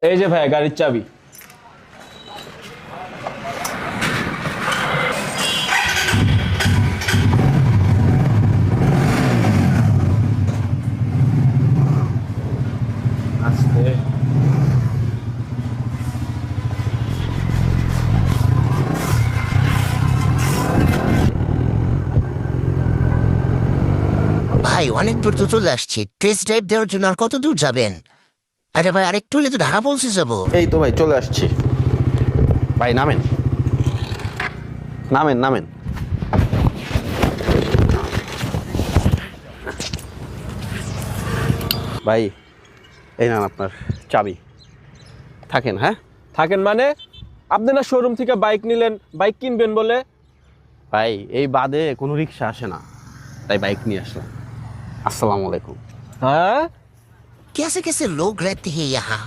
এই যে ভাই গাড়ির চাবি। আস্তে। ভাই অনেক দূর তো চলে আসছি, টেস্ট ড্রাইভ দেওয়ার জন্য আর কত দূর যাবেন? আরে ভাই আরেকটু হলে তো ঢাকা পৌঁছে যাবো। এই তো ভাই চলে আসছি। ভাই নামেন নামেন নামেন। ভাই এই নেন আপনার চাবি, থাকেন। হ্যাঁ থাকেন মানে? আপনি না শোরুম থেকে বাইক নিলেন, বাইক কিনবেন বলে? ভাই, এই বাদে কোনো রিক্সা আসে না, তাই বাইক নিয়ে আসলাম। আসসালামু আলাইকুম। হ্যাঁ, कैसे कैसे लोग रहते हैं यहाँ?